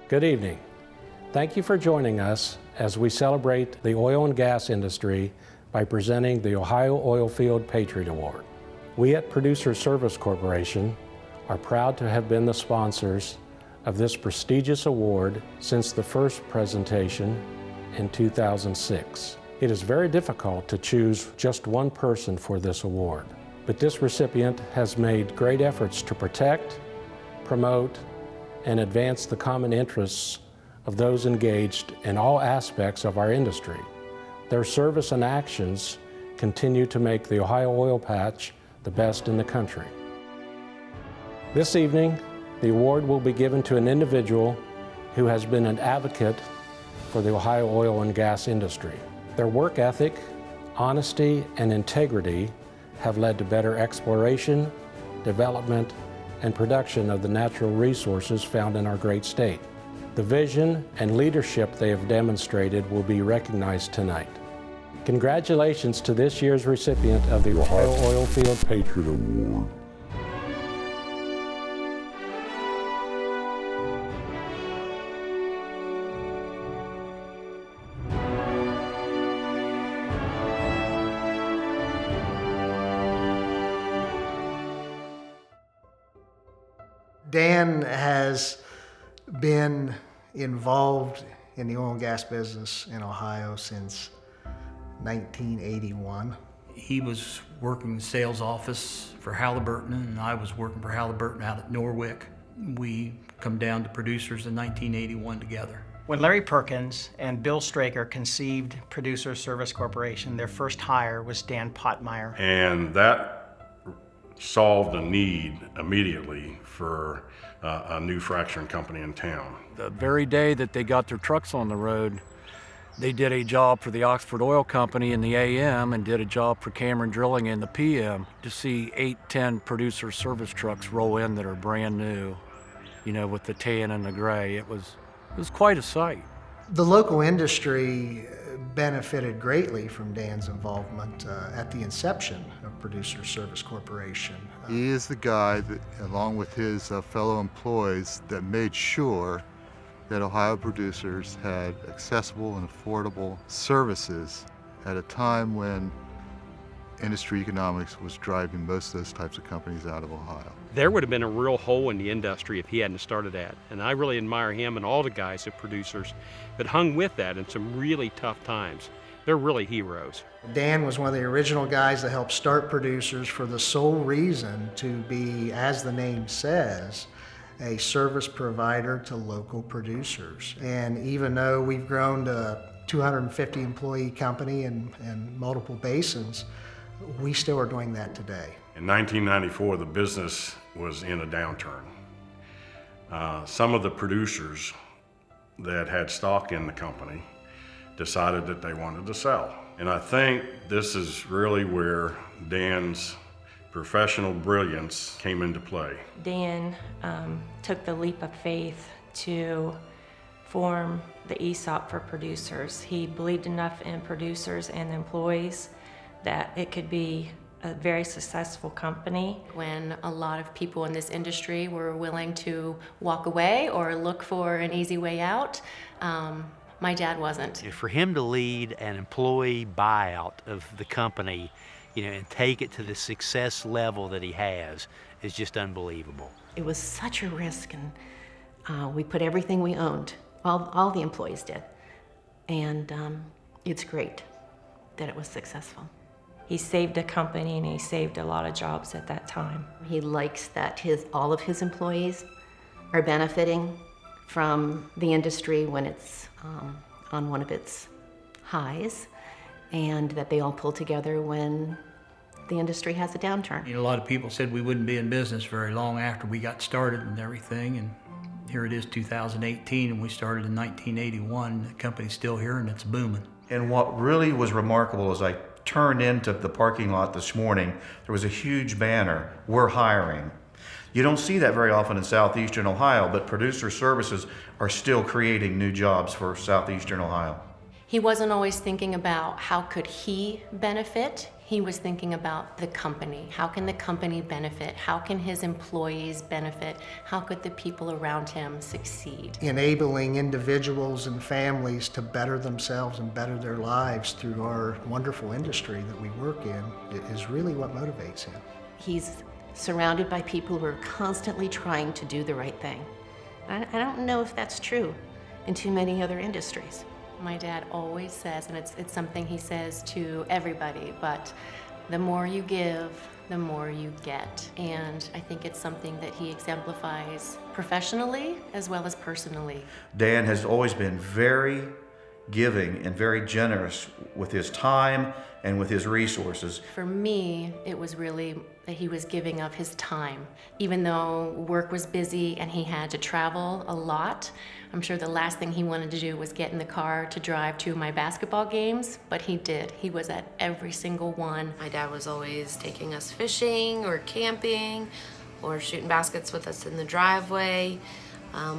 Good evening. Thank you for joining us as we celebrate the oil and gas industry by presenting the Ohio Oilfield Patriot Award. We at Producer Service Corporation are proud to have been the sponsors of this prestigious award since the first presentation in 2006. It is very difficult to choose just one person for this award, but this recipient has made great efforts to protect, promote, and advance the common interests of those engaged in all aspects of our industry. Their service and actions continue to make the Ohio Oil Patch the best in the country. This evening, the award will be given to an individual who has been an advocate for the Ohio oil and gas industry. Their work ethic, honesty, and integrity have led to better exploration, development, and production of the natural resources found in our great state. The vision and leadership they have demonstrated will be recognized tonight. Congratulations to this year's recipient of the Ohio Oilfield Patriot Award. Dan has been involved in the oil and gas business in Ohio since 1981. He was working in the sales office for Halliburton, and I was working for Halliburton out at Norwick. We come down to Producers in 1981 together. When Larry Perkins and Bill Straker conceived Producer Service Corporation, their first hire was Dan Pottmeyer. And that solved a need immediately for a new fracturing company in town. The very day that they got their trucks on the road, they did a job for the Oxford Oil Company in the AM and did a job for Cameron Drilling in the PM. To see 8-10 Producer Service trucks roll in that are brand new, you know, with the tan and the gray, it was quite a sight. The local industry benefited greatly from Dan's involvement at the inception of Producer Service Corporation. He is the guy that, along with his fellow employees, that made sure that Ohio producers had accessible and affordable services at a time when industry economics was driving most of those types of companies out of Ohio. There would have been a real hole in the industry if he hadn't started that. And I really admire him and all the guys at Producers that hung with that in some really tough times. They're really heroes. Dan was one of the original guys that helped start Producers for the sole reason to be, as the name says, a service provider to local producers. And even though we've grown to a 250 employee company in multiple basins, we still are doing that today. In 1994, the business was in a downturn. Some of the producers that had stock in the company decided that they wanted to sell. And I think this is really where Dan's professional brilliance came into play. Dan took the leap of faith to form the ESOP for producers. He believed enough in producers and employees that it could be a very successful company. When a lot of people in this industry were willing to walk away or look for an easy way out, my dad wasn't. For him to lead an employee buyout of the company, you know, and take it to the success level that he has is just unbelievable. It was such a risk, and we put everything we owned, all the employees did, and it's great that it was successful. He saved a company and he saved a lot of jobs at that time. He likes that all of his employees are benefiting from the industry when it's on one of its highs, and that they all pull together when the industry has a downturn. You know, a lot of people said we wouldn't be in business very long after we got started and everything, and here it is 2018, and we started in 1981. The company's still here and it's booming. And what really was remarkable is I turned into the parking lot this morning, there was a huge banner, "We're hiring." You don't see that very often in southeastern Ohio, but Producer Services are still creating new jobs for southeastern Ohio. He wasn't always thinking about how could he benefit. He was thinking about the company. How can the company benefit? How can his employees benefit? How could the people around him succeed? Enabling individuals and families to better themselves and better their lives through our wonderful industry that we work in is really what motivates him. He's surrounded by people who are constantly trying to do the right thing. I don't know if that's true in too many other industries. My dad always says, and it's something he says to everybody, but the more you give, the more you get. And I think it's something that he exemplifies professionally as well as personally. Dan has always been very giving and very generous with his time and with his resources. For me, it was really that he was giving of his time. Even though work was busy and he had to travel a lot, I'm sure the last thing he wanted to do was get in the car to drive to my basketball games, but he did. He was at every single one. My dad was always taking us fishing or camping or shooting baskets with us in the driveway.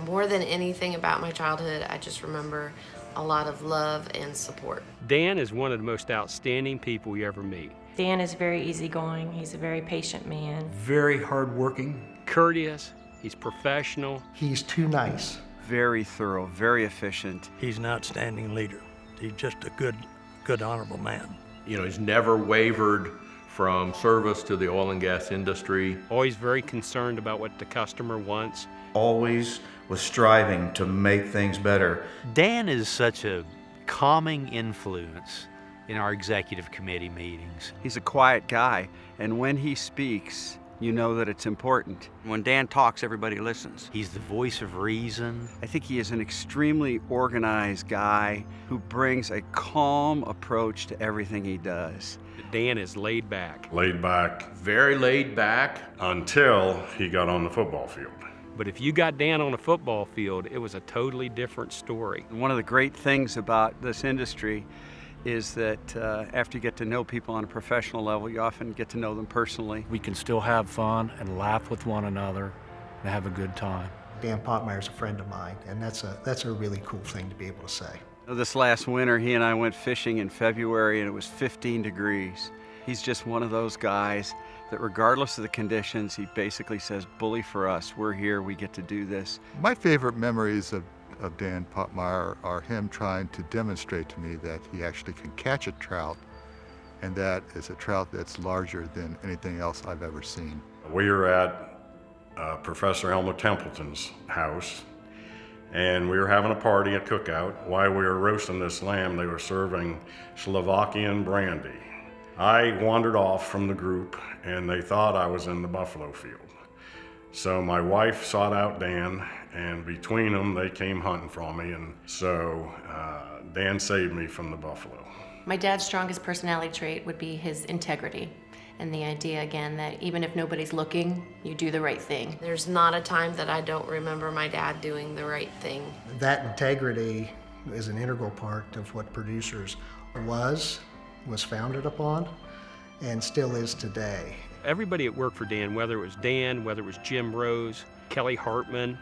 More than anything about my childhood, I just remember a lot of love and support. Dan is one of the most outstanding people you ever meet. Dan is very easygoing. He's a very patient man. Very hardworking. Courteous, he's professional. He's too nice. Very thorough, very efficient. He's an outstanding leader. He's just a good, honorable man. You know, he's never wavered from service to the oil and gas industry. Always very concerned about what the customer wants. Always was striving to make things better. Dan is such a calming influence in our executive committee meetings. He's a quiet guy, and when he speaks, you know that it's important. When Dan talks, everybody listens. He's the voice of reason. I think he is an extremely organized guy who brings a calm approach to everything he does. Dan is laid back. Laid back Very laid back. until he got on the football field. But if you got Dan on a football field, it was a totally different story. One of the great things about this industry is that after you get to know people on a professional level, you often get to know them personally. We can still have fun and laugh with one another and have a good time. Dan Pottmeyer is a friend of mine, and that's a really cool thing to be able to say. This last winter, he and I went fishing in February, and it was 15 degrees. He's just one of those guys that regardless of the conditions, he basically says, bully for us, we're here, we get to do this. My favorite memories of Dan Pottmeyer are him trying to demonstrate to me that he actually can catch a trout, and that is a trout that's larger than anything else I've ever seen. We were at Professor Elmer Templeton's house, and we were having a party, a cookout. While we were roasting this lamb, they were serving Slovakian brandy. I wandered off from the group, and they thought I was in the buffalo field. So my wife sought out Dan, and between them, they came hunting for me, and so Dan saved me from the buffalo. My dad's strongest personality trait would be his integrity, and the idea, again, that even if nobody's looking, you do the right thing. There's not a time that I don't remember my dad doing the right thing. That integrity is an integral part of what Producers was founded upon, and still is today. Everybody that worked for Dan, whether it was Dan, whether it was Jim Rose, Kelly Hartman,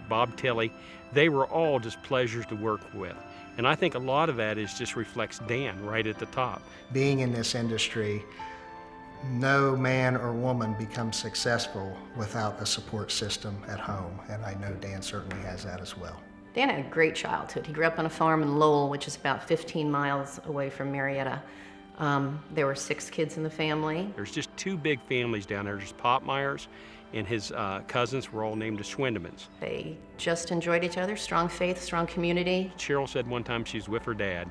Bob Tilley, they were all just pleasures to work with. And I think a lot of that just reflects Dan right at the top. Being in this industry, no man or woman becomes successful without a support system at home, and I know Dan certainly has that as well. Dan had a great childhood. He grew up on a farm in Lowell, which is about 15 miles away from Marietta. There were 6 kids in the family. There's just 2 big families down there. There's Pottmeyers, and his cousins were all named the Schwindemans. They just enjoyed each other, strong faith, strong community. Cheryl said one time she was with her dad,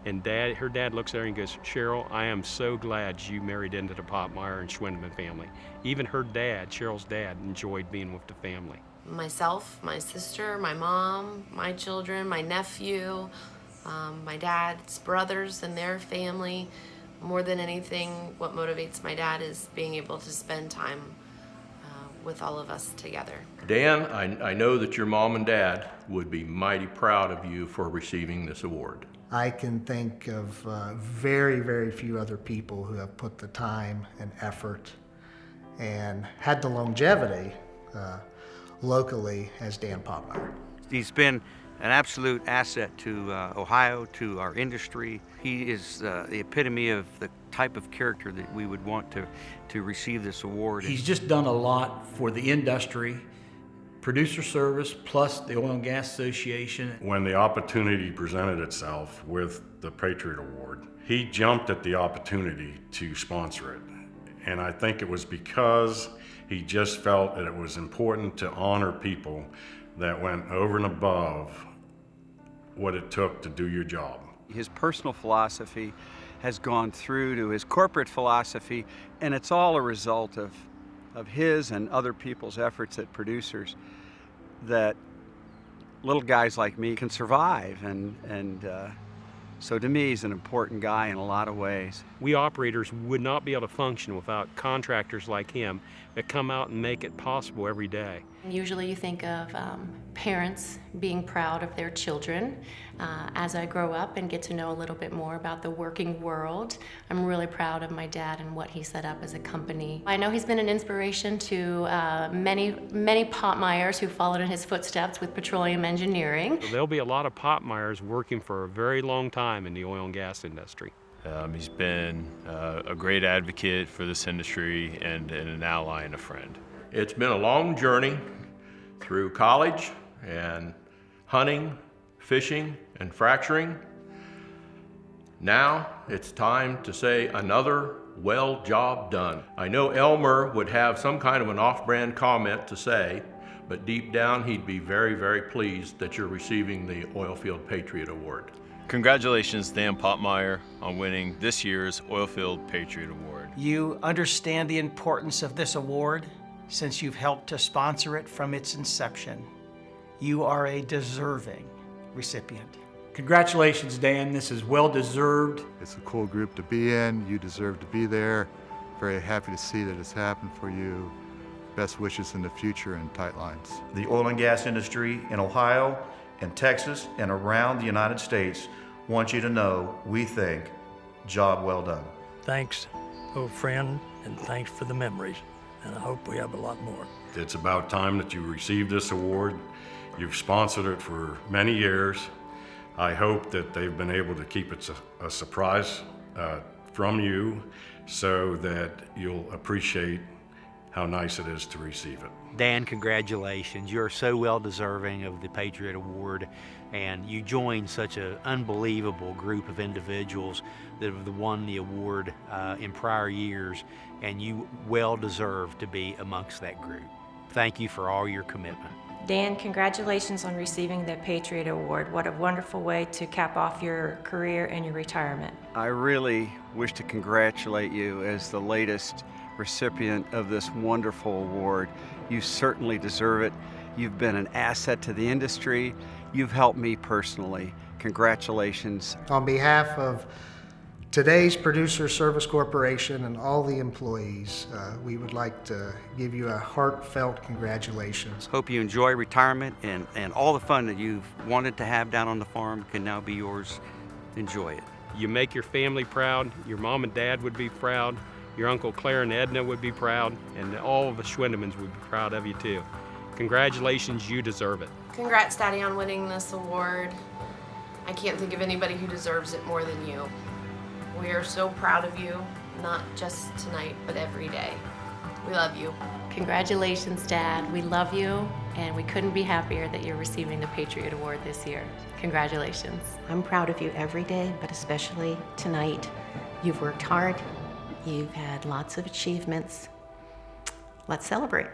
and her dad looks at her and goes, Cheryl, I am so glad you married into the Pottmeyer and Schwindeman family. Even her dad, Cheryl's dad, enjoyed being with the family. Myself, my sister, my mom, my children, my nephew, my dad's brothers and their family. More than anything, what motivates my dad is being able to spend time with all of us together. Dan, I know that your mom and dad would be mighty proud of you for receiving this award. I can think of very, very few other people who have put the time and effort and had the longevity locally as Dan Pottmeyer. He's been an absolute asset to Ohio, to our industry. He is the epitome of the type of character that we would want to receive this award. He's just done a lot for the industry, producer service, plus the Oil and Gas Association. When the opportunity presented itself with the Patriot Award, he jumped at the opportunity to sponsor it. And I think it was because he just felt that it was important to honor people that went over and above what it took to do your job. His personal philosophy has gone through to his corporate philosophy, and it's all a result of his and other people's efforts at producers that little guys like me can survive. And so to me, he's an important guy in a lot of ways. We operators would not be able to function without contractors like him that come out and make it possible every day. Usually you think of parents being proud of their children. As I grow up and get to know a little bit more about the working world, I'm really proud of my dad and what he set up as a company. I know he's been an inspiration to many Pottmeyers who followed in his footsteps with petroleum engineering. So there'll be a lot of Pottmeyers working for a very long time in the oil and gas industry. He's been a great advocate for this industry and an ally and a friend. It's been a long journey through college and hunting, fishing, and fracturing. Now it's time to say another well job done. I know Elmer would have some kind of an off-brand comment to say, but deep down he'd be very, very pleased that you're receiving the Oilfield Patriot Award. Congratulations, Dan Pottmeyer, on winning this year's Oilfield Patriot Award. You understand the importance of this award since you've helped to sponsor it from its inception. You are a deserving recipient. Congratulations, Dan. This is well deserved. It's a cool group to be in. You deserve to be there. Very happy to see that it's happened for you. Best wishes in the future and tight lines. The oil and gas industry in Ohio, in Texas, and around the United States want you to know we think job well done. Thanks, old friend, and thanks for the memories. And I hope we have a lot more. It's about time that you receive this award. You've sponsored it for many years. I hope that they've been able to keep it a surprise from you so that you'll appreciate how nice it is to receive it. Dan, congratulations. You're so well deserving of the Patriot Award, and you joined such an unbelievable group of individuals that have won the award in prior years, and you well deserve to be amongst that group. Thank you for all your commitment. Dan, congratulations on receiving the Patriot Award. What a wonderful way to cap off your career and your retirement. I really wish to congratulate you as the latest recipient of this wonderful award. You certainly deserve it. You've been an asset to the industry. You've helped me personally. Congratulations. On behalf of today's Producer Service Corporation and all the employees, we would like to give you a heartfelt congratulations. Hope you enjoy retirement, and all the fun that you've wanted to have down on the farm can now be yours. Enjoy it. You make your family proud, your mom and dad would be proud, your Uncle Claire and Edna would be proud, and all of the Schwindemans would be proud of you too. Congratulations, you deserve it. Congrats, Daddy, on winning this award. I can't think of anybody who deserves it more than you. We are so proud of you, not just tonight, but every day. We love you. Congratulations, Dad. We love you, and we couldn't be happier that you're receiving the Patriot Award this year. Congratulations. I'm proud of you every day, but especially tonight. You've worked hard. You've had lots of achievements. Let's celebrate.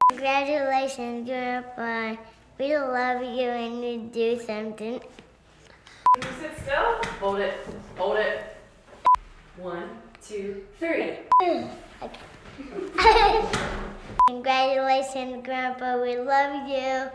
Congratulations, Grandpa. We love you and you do something. Can you sit still? Hold it. Hold it. 1, 2, 3. Congratulations, Grandpa. We love you.